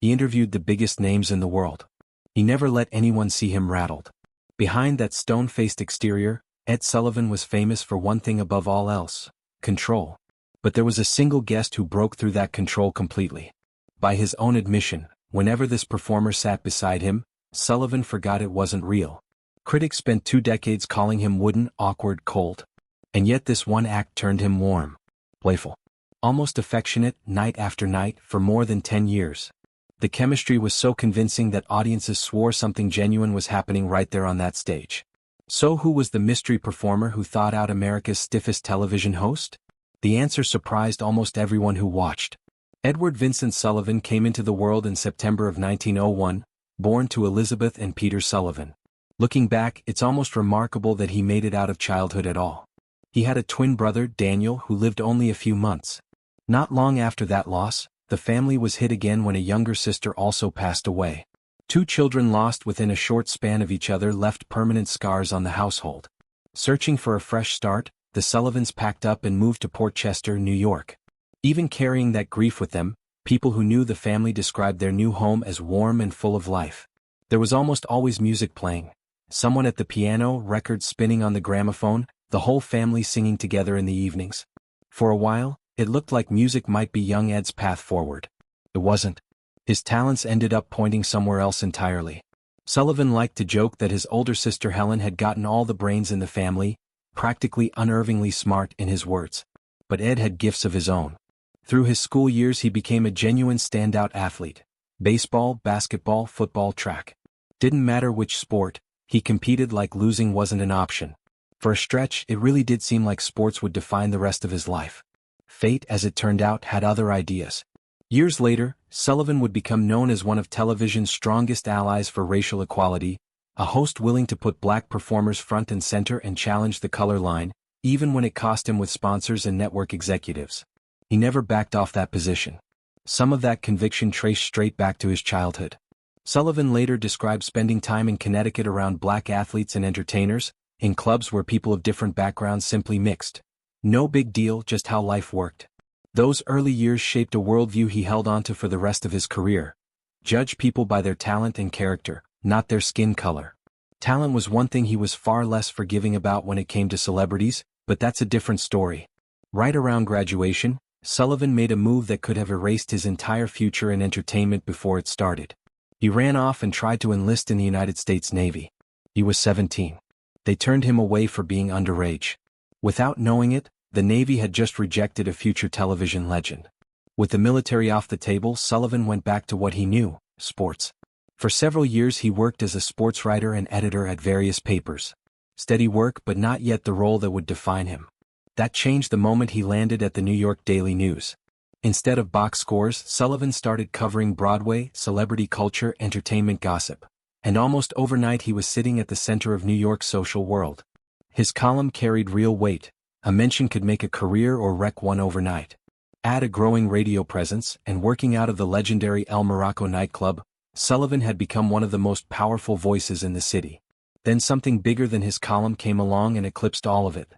He interviewed the biggest names in the world. He never let anyone see him rattled. Behind that stone-faced exterior, Ed Sullivan was famous for one thing above all else: control. But there was a single guest who broke through that control completely. By his own admission, whenever this performer sat beside him, Sullivan forgot it wasn't real. Critics spent 2 decades calling him wooden, awkward, cold. And yet this one act turned him warm, playful, almost affectionate, night after night, for more than 10 years. The chemistry was so convincing that audiences swore something genuine was happening right there on that stage. So who was the mystery performer who thought out America's stiffest television host? The answer surprised almost everyone who watched. Edward Vincent Sullivan came into the world in September of 1901, born to Elizabeth and Peter Sullivan. Looking back, it's almost remarkable that he made it out of childhood at all. He had a twin brother, Daniel, who lived only a few months. Not long after that loss, the family was hit again when a younger sister also passed away. 2 children lost within a short span of each other left permanent scars on the household. Searching for a fresh start, the Sullivans packed up and moved to Port Chester, New York. Even carrying that grief with them, people who knew the family described their new home as warm and full of life. There was almost always music playing. Someone at the piano, records spinning on the gramophone, the whole family singing together in the evenings. For a while, it looked like music might be young Ed's path forward. It wasn't. His talents ended up pointing somewhere else entirely. Sullivan liked to joke that his older sister Helen had gotten all the brains in the family, practically unnervingly smart in his words. But Ed had gifts of his own. Through his school years he became a genuine standout athlete. Baseball, basketball, football, track. Didn't matter which sport, he competed like losing wasn't an option. For a stretch, it really did seem like sports would define the rest of his life. Fate, as it turned out, had other ideas. Years later, Sullivan would become known as one of television's strongest allies for racial equality, a host willing to put black performers front and center and challenge the color line, even when it cost him with sponsors and network executives. He never backed off that position. Some of that conviction traced straight back to his childhood. Sullivan later described spending time in Connecticut around black athletes and entertainers, in clubs where people of different backgrounds simply mixed. No big deal, just how life worked. Those early years shaped a worldview he held onto for the rest of his career. Judge people by their talent and character, not their skin color. Talent was one thing he was far less forgiving about when it came to celebrities, but that's a different story. Right around graduation, Sullivan made a move that could have erased his entire future in entertainment before it started. He ran off and tried to enlist in the United States Navy. He was 17. They turned him away for being underage. Without knowing it, the Navy had just rejected a future television legend. With the military off the table, Sullivan went back to what he knew: sports. For several years he worked as a sports writer and editor at various papers. Steady work, but not yet the role that would define him. That changed the moment he landed at the New York Daily News. Instead of box scores, Sullivan started covering Broadway, celebrity culture, entertainment gossip. And almost overnight he was sitting at the center of New York's social world. His column carried real weight. A mention could make a career or wreck one overnight. Add a growing radio presence, and working out of the legendary El Morocco nightclub, Sullivan had become one of the most powerful voices in the city. Then something bigger than his column came along and eclipsed all of it.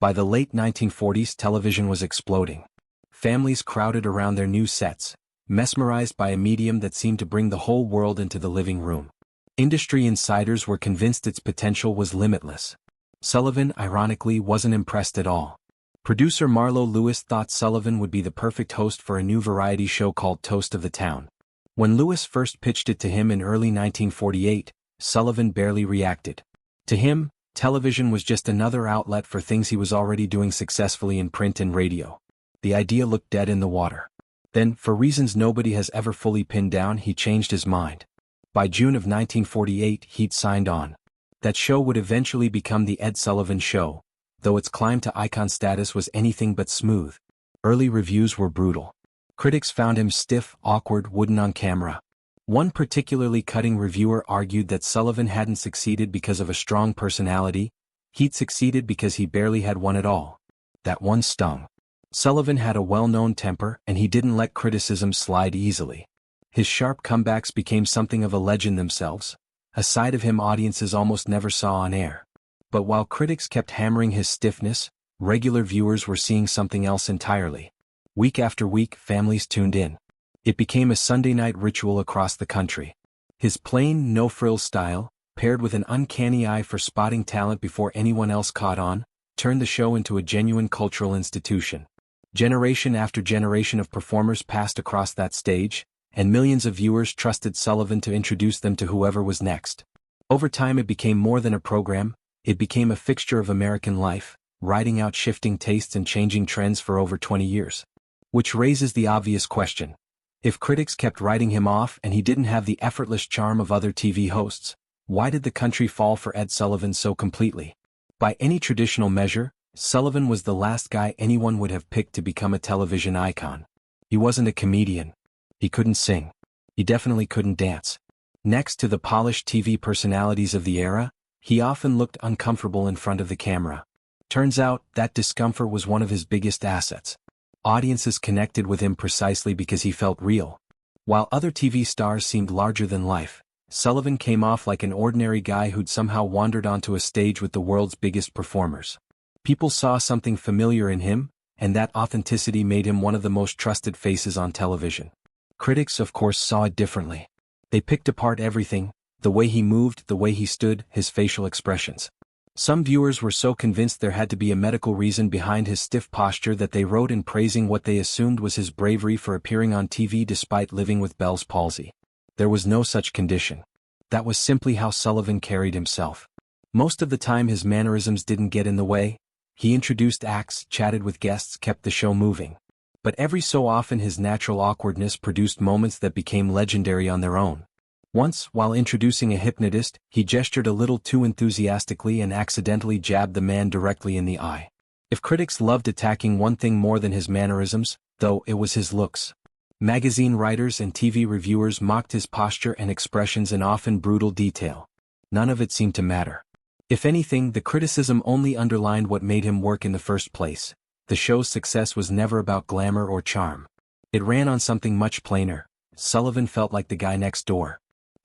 By the late 1940s, television was exploding. Families crowded around their new sets, mesmerized by a medium that seemed to bring the whole world into the living room. Industry insiders were convinced its potential was limitless. Sullivan, ironically, wasn't impressed at all. Producer Marlo Lewis thought Sullivan would be the perfect host for a new variety show called Toast of the Town. When Lewis first pitched it to him in early 1948, Sullivan barely reacted. To him, television was just another outlet for things he was already doing successfully in print and radio. The idea looked dead in the water. Then, for reasons nobody has ever fully pinned down, he changed his mind. By June of 1948, he'd signed on. That show would eventually become The Ed Sullivan Show, though its climb to icon status was anything but smooth. Early reviews were brutal. Critics found him stiff, awkward, wooden on camera. One particularly cutting reviewer argued that Sullivan hadn't succeeded because of a strong personality, he'd succeeded because he barely had one at all. That one stung. Sullivan had a well-known temper, and he didn't let criticism slide easily. His sharp comebacks became something of a legend themselves, a side of him audiences almost never saw on air. But while critics kept hammering his stiffness, regular viewers were seeing something else entirely. Week after week, families tuned in. It became a Sunday night ritual across the country. His plain, no-frills style, paired with an uncanny eye for spotting talent before anyone else caught on, turned the show into a genuine cultural institution. Generation after generation of performers passed across that stage, and millions of viewers trusted Sullivan to introduce them to whoever was next. Over time it became more than a program, it became a fixture of American life, riding out shifting tastes and changing trends for over 20 years. Which raises the obvious question. If critics kept writing him off and he didn't have the effortless charm of other TV hosts, why did the country fall for Ed Sullivan so completely? By any traditional measure, Sullivan was the last guy anyone would have picked to become a television icon. He wasn't a comedian. He couldn't sing. He definitely couldn't dance. Next to the polished TV personalities of the era, he often looked uncomfortable in front of the camera. Turns out, that discomfort was one of his biggest assets. Audiences connected with him precisely because he felt real. While other TV stars seemed larger than life, Sullivan came off like an ordinary guy who'd somehow wandered onto a stage with the world's biggest performers. People saw something familiar in him, and that authenticity made him one of the most trusted faces on television. Critics, of course, saw it differently. They picked apart everything: the way he moved, the way he stood, his facial expressions. Some viewers were so convinced there had to be a medical reason behind his stiff posture that they wrote in praising what they assumed was his bravery for appearing on TV despite living with Bell's palsy. There was no such condition. That was simply how Sullivan carried himself. Most of the time his mannerisms didn't get in the way. He introduced acts, chatted with guests, kept the show moving. But every so often his natural awkwardness produced moments that became legendary on their own. Once, while introducing a hypnotist, he gestured a little too enthusiastically and accidentally jabbed the man directly in the eye. If critics loved attacking one thing more than his mannerisms, though, it was his looks. Magazine writers and TV reviewers mocked his posture and expressions in often brutal detail. None of it seemed to matter. If anything, the criticism only underlined what made him work in the first place. The show's success was never about glamour or charm. It ran on something much plainer. Sullivan felt like the guy next door.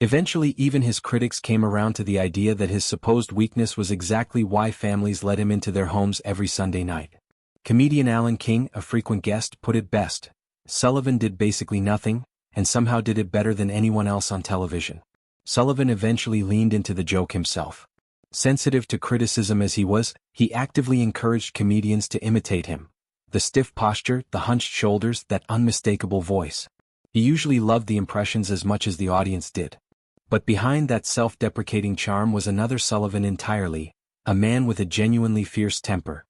Eventually even his critics came around to the idea that his supposed weakness was exactly why families let him into their homes every Sunday night. Comedian Alan King, a frequent guest, put it best: Sullivan did basically nothing, and somehow did it better than anyone else on television. Sullivan eventually leaned into the joke himself. Sensitive to criticism as he was, he actively encouraged comedians to imitate him. The stiff posture, the hunched shoulders, that unmistakable voice. He usually loved the impressions as much as the audience did. But behind that self-deprecating charm was another Sullivan entirely, a man with a genuinely fierce temper.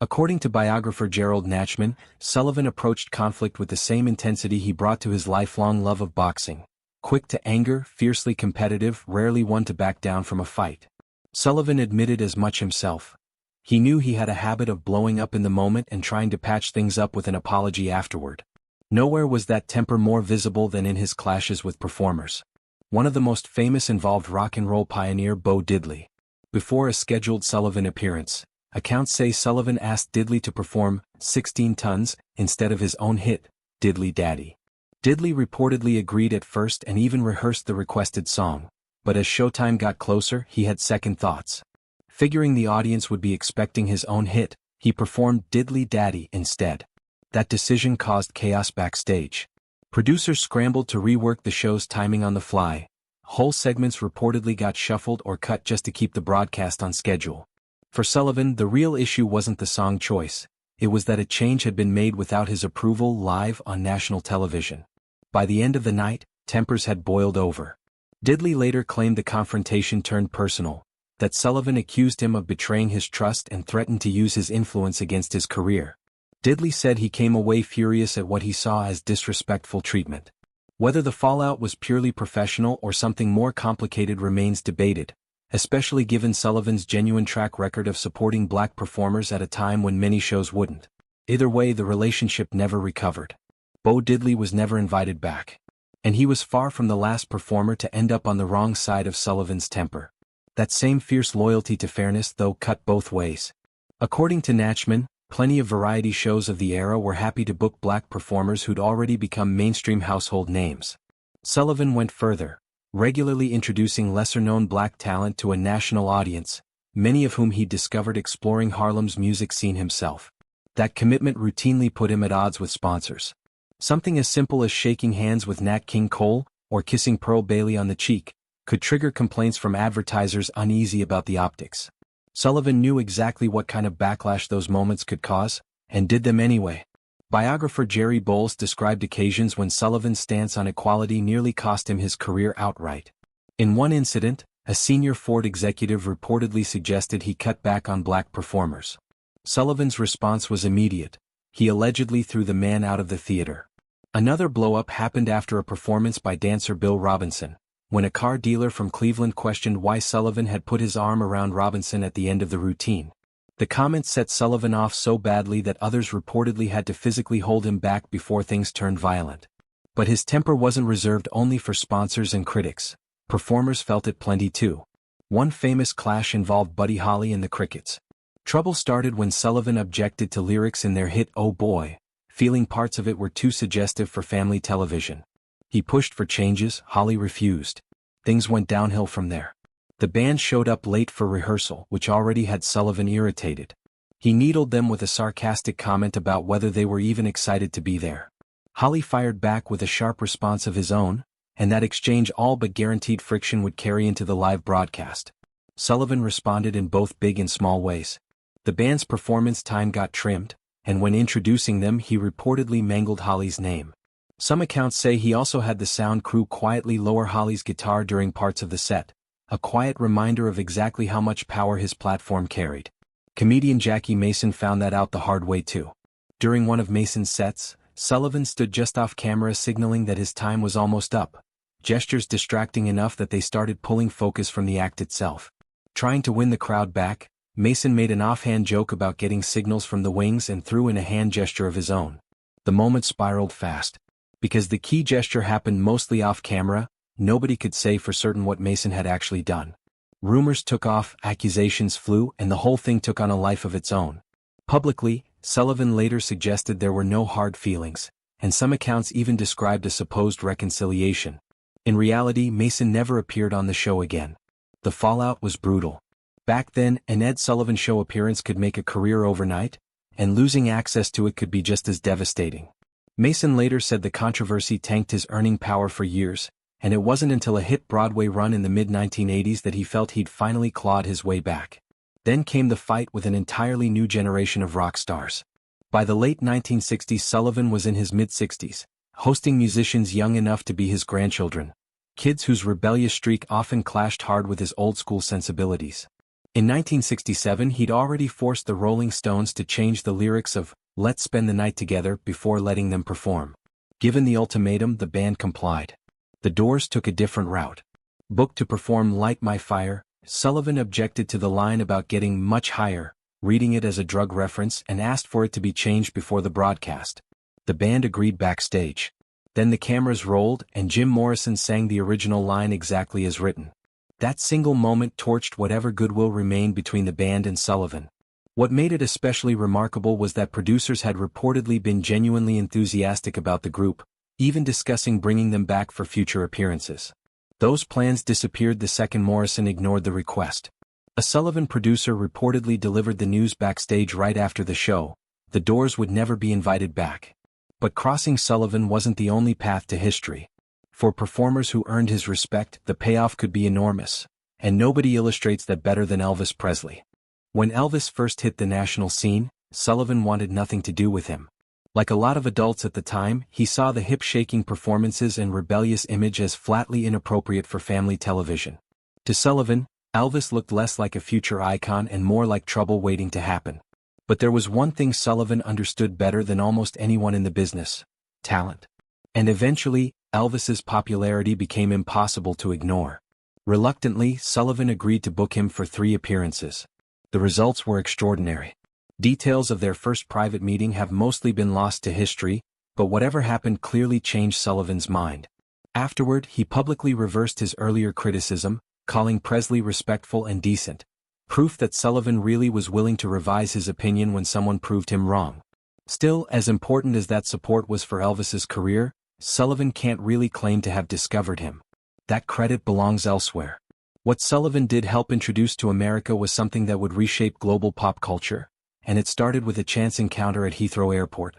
According to biographer Gerald Nachman, Sullivan approached conflict with the same intensity he brought to his lifelong love of boxing. Quick to anger, fiercely competitive, rarely one to back down from a fight. Sullivan admitted as much himself. He knew he had a habit of blowing up in the moment and trying to patch things up with an apology afterward. Nowhere was that temper more visible than in his clashes with performers. One of the most famous involved rock and roll pioneer Bo Diddley. Before a scheduled Sullivan appearance, accounts say Sullivan asked Diddley to perform 16 Tons instead of his own hit, Diddley Daddy. Diddley reportedly agreed at first and even rehearsed the requested song, but as showtime got closer, he had second thoughts. Figuring the audience would be expecting his own hit, he performed Diddley Daddy instead. That decision caused chaos backstage. Producers scrambled to rework the show's timing on the fly. Whole segments reportedly got shuffled or cut just to keep the broadcast on schedule. For Sullivan, the real issue wasn't the song choice. It was that a change had been made without his approval live on national television. By the end of the night, tempers had boiled over. Diddley later claimed the confrontation turned personal, that Sullivan accused him of betraying his trust and threatened to use his influence against his career. Diddley said he came away furious at what he saw as disrespectful treatment. Whether the fallout was purely professional or something more complicated remains debated, especially given Sullivan's genuine track record of supporting black performers at a time when many shows wouldn't. Either way, the relationship never recovered. Bo Diddley was never invited back. And he was far from the last performer to end up on the wrong side of Sullivan's temper. That same fierce loyalty to fairness, though, cut both ways. According to Nachman, plenty of variety shows of the era were happy to book black performers who'd already become mainstream household names. Sullivan went further, regularly introducing lesser-known black talent to a national audience, many of whom he'd discovered exploring Harlem's music scene himself. That commitment routinely put him at odds with sponsors. Something as simple as shaking hands with Nat King Cole, or kissing Pearl Bailey on the cheek, could trigger complaints from advertisers uneasy about the optics. Sullivan knew exactly what kind of backlash those moments could cause, and did them anyway. Biographer Jerry Bowles described occasions when Sullivan's stance on equality nearly cost him his career outright. In one incident, a senior Ford executive reportedly suggested he cut back on black performers. Sullivan's response was immediate. He allegedly threw the man out of the theater. Another blow-up happened after a performance by dancer Bill Robinson, when a car dealer from Cleveland questioned why Sullivan had put his arm around Robinson at the end of the routine. The comment set Sullivan off so badly that others reportedly had to physically hold him back before things turned violent. But his temper wasn't reserved only for sponsors and critics. Performers felt it plenty too. One famous clash involved Buddy Holly and the Crickets. Trouble started when Sullivan objected to lyrics in their hit "Oh Boy," feeling parts of it were too suggestive for family television. He pushed for changes, Holly refused. Things went downhill from there. The band showed up late for rehearsal, which already had Sullivan irritated. He needled them with a sarcastic comment about whether they were even excited to be there. Holly fired back with a sharp response of his own, and that exchange all but guaranteed friction would carry into the live broadcast. Sullivan responded in both big and small ways. The band's performance time got trimmed, and when introducing them he reportedly mangled Holly's name. Some accounts say he also had the sound crew quietly lower Holly's guitar during parts of the set, a quiet reminder of exactly how much power his platform carried. Comedian Jackie Mason found that out the hard way too. During one of Mason's sets, Sullivan stood just off camera signaling that his time was almost up, gestures distracting enough that they started pulling focus from the act itself. Trying to win the crowd back, Mason made an offhand joke about getting signals from the wings and threw in a hand gesture of his own. The moment spiraled fast. Because the key gesture happened mostly off camera, nobody could say for certain what Mason had actually done. Rumors took off, accusations flew, and the whole thing took on a life of its own. Publicly, Sullivan later suggested there were no hard feelings, and some accounts even described a supposed reconciliation. In reality, Mason never appeared on the show again. The fallout was brutal. Back then, an Ed Sullivan Show appearance could make a career overnight, and losing access to it could be just as devastating. Mason later said the controversy tanked his earning power for years, and it wasn't until a hit Broadway run in the mid-1980s that he felt he'd finally clawed his way back. Then came the fight with an entirely new generation of rock stars. By the late 1960s, Sullivan was in his mid-60s, hosting musicians young enough to be his grandchildren, kids whose rebellious streak often clashed hard with his old-school sensibilities. In 1967, he'd already forced the Rolling Stones to change the lyrics of "Let's Spend the Night Together" before letting them perform. Given the ultimatum, the band complied. The Doors took a different route. Booked to perform "Light My Fire," Sullivan objected to the line about getting much higher, reading it as a drug reference, and asked for it to be changed before the broadcast. The band agreed backstage. Then the cameras rolled, and Jim Morrison sang the original line exactly as written. That single moment torched whatever goodwill remained between the band and Sullivan. What made it especially remarkable was that producers had reportedly been genuinely enthusiastic about the group, even discussing bringing them back for future appearances. Those plans disappeared the second Morrison ignored the request. A Sullivan producer reportedly delivered the news backstage right after the show: the Doors would never be invited back. But crossing Sullivan wasn't the only path to history. For performers who earned his respect, the payoff could be enormous, and nobody illustrates that better than Elvis Presley. When Elvis first hit the national scene, Sullivan wanted nothing to do with him. Like a lot of adults at the time, he saw the hip-shaking performances and rebellious image as flatly inappropriate for family television. To Sullivan, Elvis looked less like a future icon and more like trouble waiting to happen. But there was one thing Sullivan understood better than almost anyone in the business: talent. And eventually, Elvis's popularity became impossible to ignore. Reluctantly, Sullivan agreed to book him for 3 appearances. The results were extraordinary. Details of their first private meeting have mostly been lost to history, but whatever happened clearly changed Sullivan's mind. Afterward, he publicly reversed his earlier criticism, calling Presley respectful and decent, proof that Sullivan really was willing to revise his opinion when someone proved him wrong. Still, as important as that support was for Elvis's career, Sullivan can't really claim to have discovered him. That credit belongs elsewhere. What Sullivan did help introduce to America was something that would reshape global pop culture, and it started with a chance encounter at Heathrow Airport.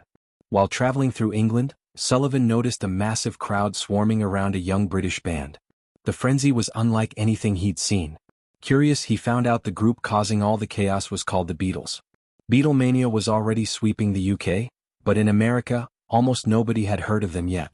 While traveling through England, Sullivan noticed a massive crowd swarming around a young British band. The frenzy was unlike anything he'd seen. Curious, he found out the group causing all the chaos was called the Beatles. Beatlemania was already sweeping the UK, but in America, almost nobody had heard of them yet.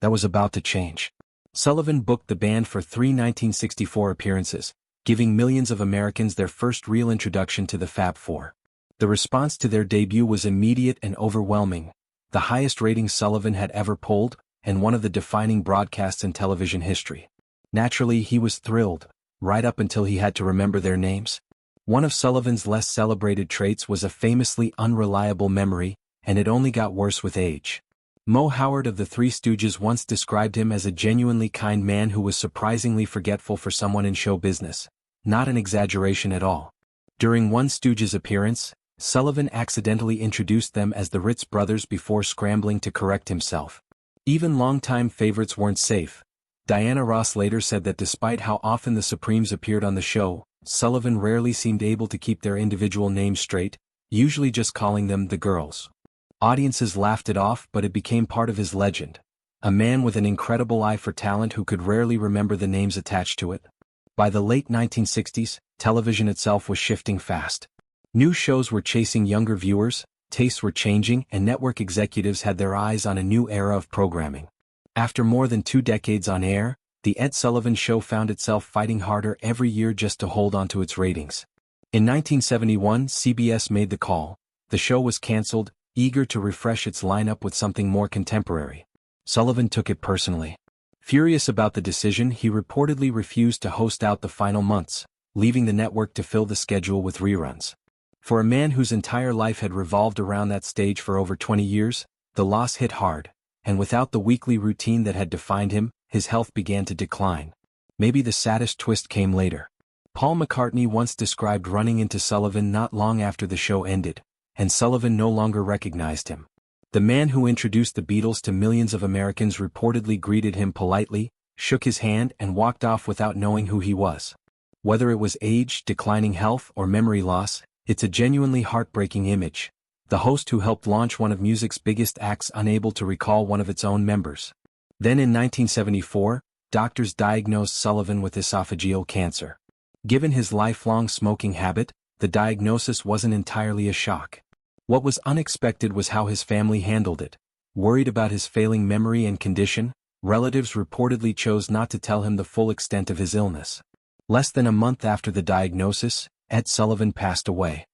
That was about to change. Sullivan booked the band for 3 1964 appearances, giving millions of Americans their first real introduction to the Fab Four. The response to their debut was immediate and overwhelming, the highest ratings Sullivan had ever polled, and one of the defining broadcasts in television history. Naturally, he was thrilled, right up until he had to remember their names. One of Sullivan's less celebrated traits was a famously unreliable memory, and it only got worse with age. Mo Howard of the Three Stooges once described him as a genuinely kind man who was surprisingly forgetful for someone in show business. Not an exaggeration at all. During one Stooges appearance, Sullivan accidentally introduced them as the Ritz brothers before scrambling to correct himself. Even longtime favorites weren't safe. Diana Ross later said that despite how often the Supremes appeared on the show, Sullivan rarely seemed able to keep their individual names straight, usually just calling them the girls. Audiences laughed it off, but it became part of his legend. A man with an incredible eye for talent who could rarely remember the names attached to it. By the late 1960s, television itself was shifting fast. New shows were chasing younger viewers, tastes were changing, and network executives had their eyes on a new era of programming. After more than 2 decades on air, The Ed Sullivan Show found itself fighting harder every year just to hold onto its ratings. In 1971, CBS made the call. The show was canceled, eager to refresh its lineup with something more contemporary. Sullivan took it personally. Furious about the decision, he reportedly refused to host out the final months, leaving the network to fill the schedule with reruns. For a man whose entire life had revolved around that stage for over 20 years, the loss hit hard, and without the weekly routine that had defined him, his health began to decline. Maybe the saddest twist came later. Paul McCartney once described running into Sullivan not long after the show ended, and Sullivan no longer recognized him. The man who introduced the Beatles to millions of Americans reportedly greeted him politely, shook his hand, and walked off without knowing who he was. Whether it was age, declining health, or memory loss, it's a genuinely heartbreaking image. The host who helped launch one of music's biggest acts unable to recall one of its own members. Then in 1974, doctors diagnosed Sullivan with esophageal cancer. Given his lifelong smoking habit, the diagnosis wasn't entirely a shock. What was unexpected was how his family handled it. Worried about his failing memory and condition, relatives reportedly chose not to tell him the full extent of his illness. Less than a month after the diagnosis, Ed Sullivan passed away.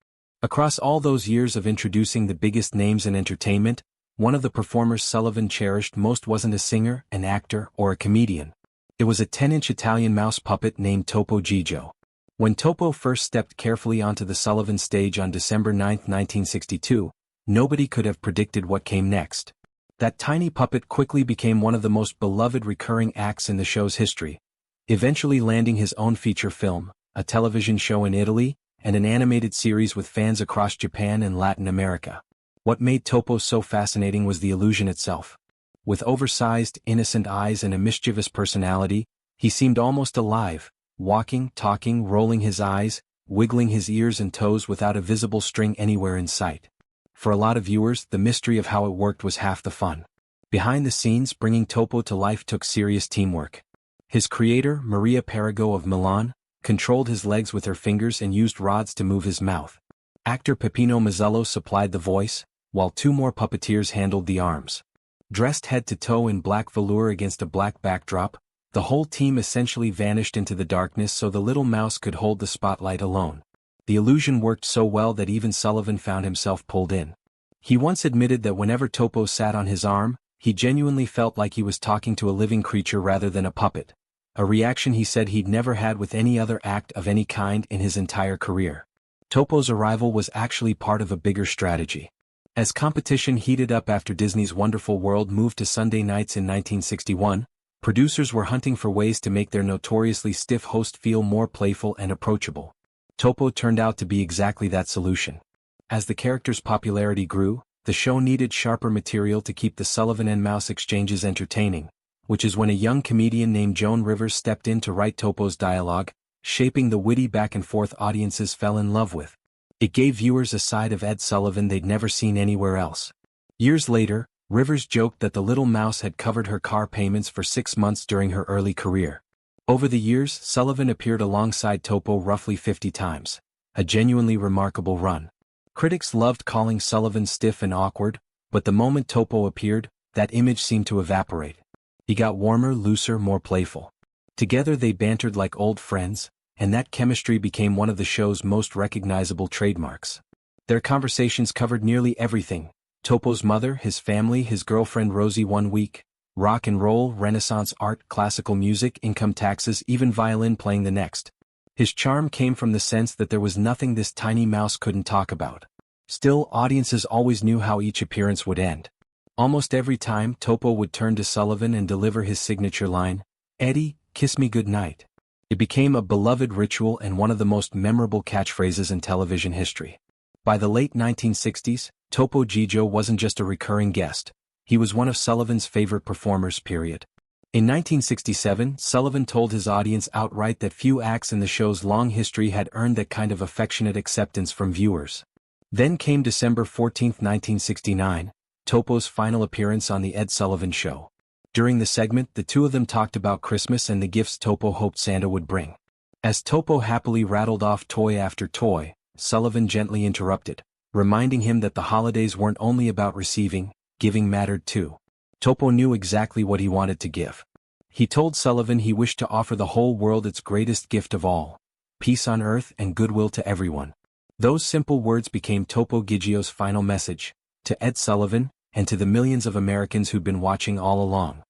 Across all those years of introducing the biggest names in entertainment, one of the performers Sullivan cherished most wasn't a singer, an actor, or a comedian. It was a 10-inch Italian mouse puppet named Topo Gigio. When Topo first stepped carefully onto the Sullivan stage on December 9, 1962, nobody could have predicted what came next. That tiny puppet quickly became one of the most beloved recurring acts in the show's history, eventually landing his own feature film, a television show in Italy, and an animated series with fans across Japan and Latin America. What made Topo so fascinating was the illusion itself. With oversized, innocent eyes and a mischievous personality, he seemed almost alive, walking, talking, rolling his eyes, wiggling his ears and toes without a visible string anywhere in sight. For a lot of viewers, the mystery of how it worked was half the fun. Behind the scenes, bringing Topo to life took serious teamwork. His creator, Maria Perigo of Milan, controlled his legs with her fingers and used rods to move his mouth. Actor Peppino Mazzello supplied the voice, while 2 more puppeteers handled the arms. Dressed head to toe in black velour against a black backdrop, the whole team essentially vanished into the darkness so the little mouse could hold the spotlight alone. The illusion worked so well that even Sullivan found himself pulled in. He once admitted that whenever Topo sat on his arm, he genuinely felt like he was talking to a living creature rather than a puppet. A reaction he said he'd never had with any other act of any kind in his entire career. Topo's arrival was actually part of a bigger strategy. As competition heated up after Disney's Wonderful World moved to Sunday nights in 1961, producers were hunting for ways to make their notoriously stiff host feel more playful and approachable. Topo turned out to be exactly that solution. As the character's popularity grew, the show needed sharper material to keep the Sullivan and Mouse exchanges entertaining, which is when a young comedian named Joan Rivers stepped in to write Topo's dialogue, shaping the witty back-and-forth audiences fell in love with. It gave viewers a side of Ed Sullivan they'd never seen anywhere else. Years later, Rivers joked that the little mouse had covered her car payments for 6 months during her early career. Over the years, Sullivan appeared alongside Topo roughly 50 times, a genuinely remarkable run. Critics loved calling Sullivan stiff and awkward, but the moment Topo appeared, that image seemed to evaporate. He got warmer, looser, more playful. Together they bantered like old friends, and that chemistry became one of the show's most recognizable trademarks. Their conversations covered nearly everything: Topo's mother, his family, his girlfriend Rosie one week, rock and roll, Renaissance art, classical music, income taxes, even violin playing the next. His charm came from the sense that there was nothing this tiny mouse couldn't talk about. Still, audiences always knew how each appearance would end. Almost every time, Topo would turn to Sullivan and deliver his signature line, "Eddie, kiss me good night." It became a beloved ritual and one of the most memorable catchphrases in television history. By the late 1960s, Topo Gigio wasn't just a recurring guest. He was one of Sullivan's favorite performers, period. In 1967, Sullivan told his audience outright that few acts in the show's long history had earned that kind of affectionate acceptance from viewers. Then came December 14, 1969, Topo's final appearance on The Ed Sullivan Show. During the segment, the two of them talked about Christmas and the gifts Topo hoped Santa would bring. As Topo happily rattled off toy after toy, Sullivan gently interrupted, reminding him that the holidays weren't only about receiving, giving mattered too. Topo knew exactly what he wanted to give. He told Sullivan he wished to offer the whole world its greatest gift of all: peace on earth and goodwill to everyone. Those simple words became Topo Gigio's final message, to Ed Sullivan, and to the millions of Americans who'd been watching all along.